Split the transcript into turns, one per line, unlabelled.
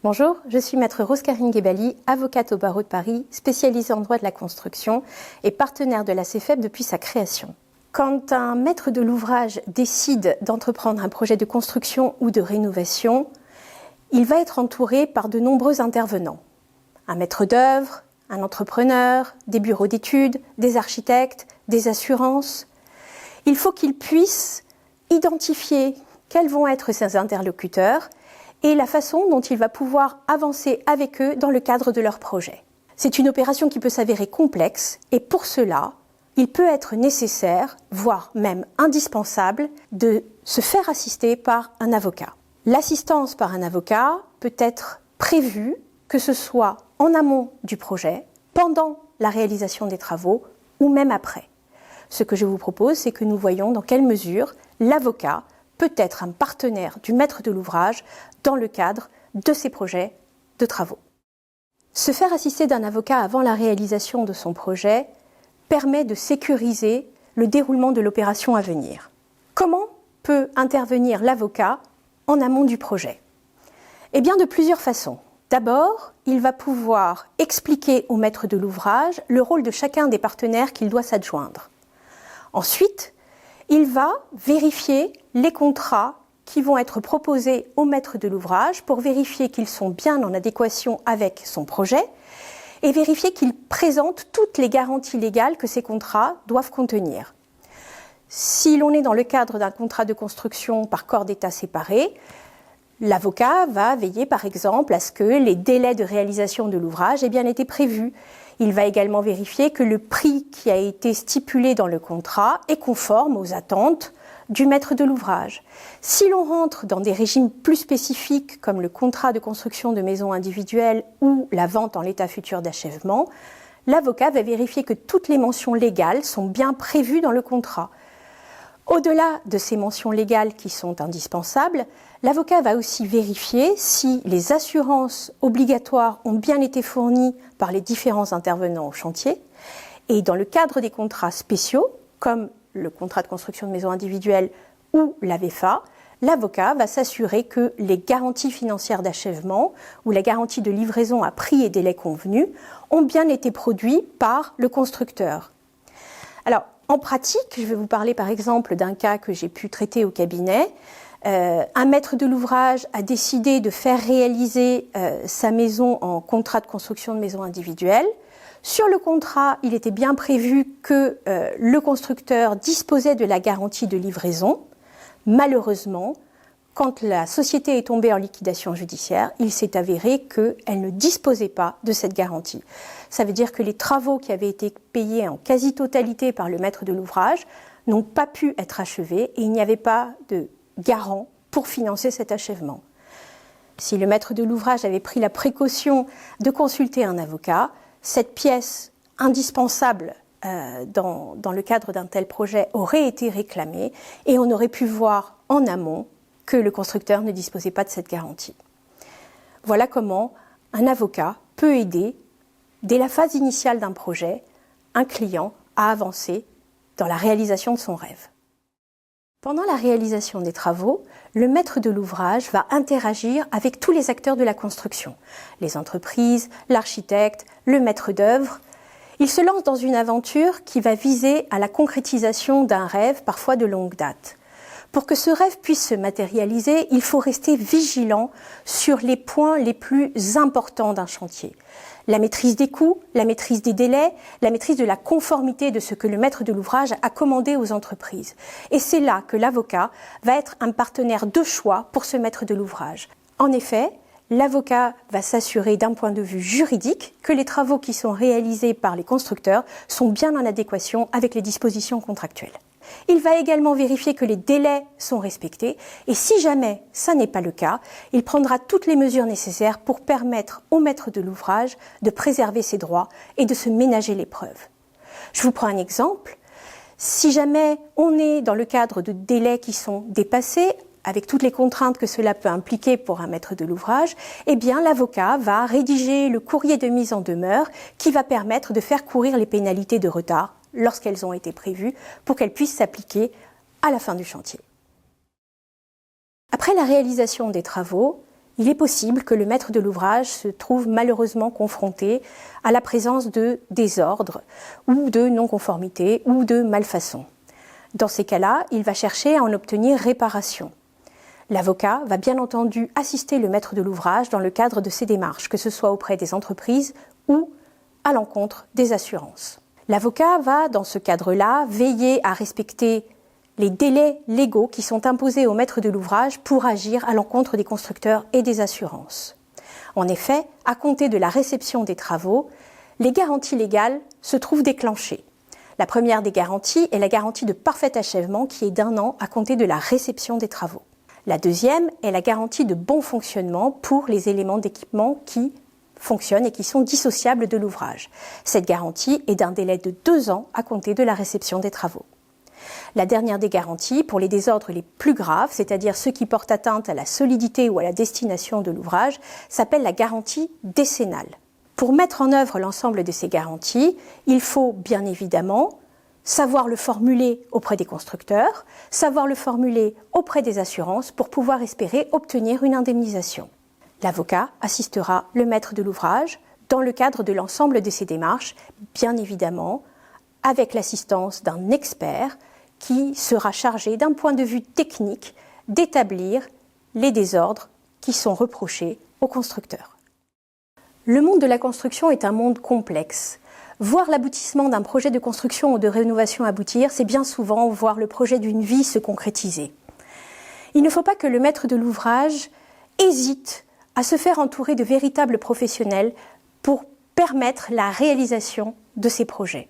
Bonjour, je suis maître Rose Karine Ghebali, avocate au barreau de Paris, spécialisée en droit de la construction et partenaire de la CEFEB depuis sa création. Quand un maître de l'ouvrage décide d'entreprendre un projet de construction ou de rénovation, il va être entouré par de nombreux intervenants. Un maître d'œuvre, un entrepreneur, des bureaux d'études, des architectes, des assurances. Il faut qu'il puisse identifier quels vont être ses interlocuteurs et la façon dont il va pouvoir avancer avec eux dans le cadre de leur projet. C'est une opération qui peut s'avérer complexe et pour cela, il peut être nécessaire, voire même indispensable, de se faire assister par un avocat. L'assistance par un avocat peut être prévue, que ce soit en amont du projet, pendant la réalisation des travaux ou même après. Ce que je vous propose, c'est que nous voyons dans quelle mesure l'avocat peut être un partenaire du maître de l'ouvrage dans le cadre de ses projets de travaux. Se faire assister d'un avocat avant la réalisation de son projet permet de sécuriser le déroulement de l'opération à venir. Comment peut intervenir l'avocat en amont du projet ? Eh bien, de plusieurs façons. D'abord, il va pouvoir expliquer au maître de l'ouvrage le rôle de chacun des partenaires qu'il doit s'adjoindre. Ensuite, il va vérifier les contrats qui vont être proposés au maître de l'ouvrage pour vérifier qu'ils sont bien en adéquation avec son projet et vérifier qu'ils présentent toutes les garanties légales que ces contrats doivent contenir. Si l'on est dans le cadre d'un contrat de construction par corps d'État séparés, l'avocat va veiller par exemple à ce que les délais de réalisation de l'ouvrage aient bien été prévus. Il va également vérifier que le prix qui a été stipulé dans le contrat est conforme aux attentes du maître de l'ouvrage. Si l'on rentre dans des régimes plus spécifiques comme le contrat de construction de maisons individuelles ou la vente en l'état futur d'achèvement, l'avocat va vérifier que toutes les mentions légales sont bien prévues dans le contrat. Au-delà de ces mentions légales qui sont indispensables, l'avocat va aussi vérifier si les assurances obligatoires ont bien été fournies par les différents intervenants au chantier. Et dans le cadre des contrats spéciaux, comme le contrat de construction de maison individuelle ou la VFA, l'avocat va s'assurer que les garanties financières d'achèvement ou la garantie de livraison à prix et délai convenus ont bien été produits par le constructeur. Alors, en pratique, je vais vous parler par exemple d'un cas que j'ai pu traiter au cabinet. Un maître de l'ouvrage a décidé de faire réaliser sa maison en contrat de construction de maison individuelle. Sur le contrat, il était bien prévu que le constructeur disposait de la garantie de livraison. Malheureusement, quand la société est tombée en liquidation judiciaire, il s'est avéré qu'elle ne disposait pas de cette garantie. Ça veut dire que les travaux qui avaient été payés en quasi-totalité par le maître de l'ouvrage n'ont pas pu être achevés et il n'y avait pas de garant pour financer cet achèvement. Si le maître de l'ouvrage avait pris la précaution de consulter un avocat, cette pièce indispensable dans le cadre d'un tel projet aurait été réclamée et on aurait pu voir en amont que le constructeur ne disposait pas de cette garantie. Voilà comment un avocat peut aider, dès la phase initiale d'un projet, un client à avancer dans la réalisation de son rêve. Pendant la réalisation des travaux, le maître de l'ouvrage va interagir avec tous les acteurs de la construction, les entreprises, l'architecte, le maître d'œuvre. Il se lance dans une aventure qui va viser à la concrétisation d'un rêve parfois de longue date. Pour que ce rêve puisse se matérialiser, il faut rester vigilant sur les points les plus importants d'un chantier. La maîtrise des coûts, la maîtrise des délais, la maîtrise de la conformité de ce que le maître de l'ouvrage a commandé aux entreprises. Et c'est là que l'avocat va être un partenaire de choix pour ce maître de l'ouvrage. En effet, l'avocat va s'assurer d'un point de vue juridique que les travaux qui sont réalisés par les constructeurs sont bien en adéquation avec les dispositions contractuelles. Il va également vérifier que les délais sont respectés et si jamais ça n'est pas le cas, il prendra toutes les mesures nécessaires pour permettre au maître de l'ouvrage de préserver ses droits et de se ménager l'épreuve. Je vous prends un exemple. Si jamais on est dans le cadre de délais qui sont dépassés, avec toutes les contraintes que cela peut impliquer pour un maître de l'ouvrage, eh bien l'avocat va rédiger le courrier de mise en demeure qui va permettre de faire courir les pénalités de retard lorsqu'elles ont été prévues pour qu'elles puissent s'appliquer à la fin du chantier. Après la réalisation des travaux, Il est possible que le maître de l'ouvrage se trouve malheureusement confronté à la présence de désordres ou de non-conformité ou de malfaçons. Dans ces cas-là, il va chercher à en obtenir réparation. L'avocat va bien entendu assister le maître de l'ouvrage dans le cadre de ses démarches, que ce soit auprès des entreprises ou à l'encontre des assurances. L'avocat va, dans ce cadre-là, veiller à respecter les délais légaux qui sont imposés au maître de l'ouvrage pour agir à l'encontre des constructeurs et des assurances. En effet, à compter de la réception des travaux, les garanties légales se trouvent déclenchées. La première des garanties est la garantie de parfait achèvement qui est d'1 an à compter de la réception des travaux. La deuxième est la garantie de bon fonctionnement pour les éléments d'équipement qui fonctionnent et qui sont dissociables de l'ouvrage. Cette garantie est d'un délai de 2 ans à compter de la réception des travaux. La dernière des garanties, pour les désordres les plus graves, c'est-à-dire ceux qui portent atteinte à la solidité ou à la destination de l'ouvrage, s'appelle la garantie décennale. Pour mettre en œuvre l'ensemble de ces garanties, il faut bien évidemment savoir le formuler auprès des constructeurs, savoir le formuler auprès des assurances pour pouvoir espérer obtenir une indemnisation. L'avocat assistera le maître de l'ouvrage dans le cadre de l'ensemble de ces démarches, bien évidemment, avec l'assistance d'un expert qui sera chargé d'un point de vue technique d'établir les désordres qui sont reprochés au constructeur. Le monde de la construction est un monde complexe. Voir l'aboutissement d'un projet de construction ou de rénovation aboutir, c'est bien souvent voir le projet d'une vie se concrétiser. Il ne faut pas que le maître de l'ouvrage hésite à se faire entourer de véritables professionnels pour permettre la réalisation de ces projets.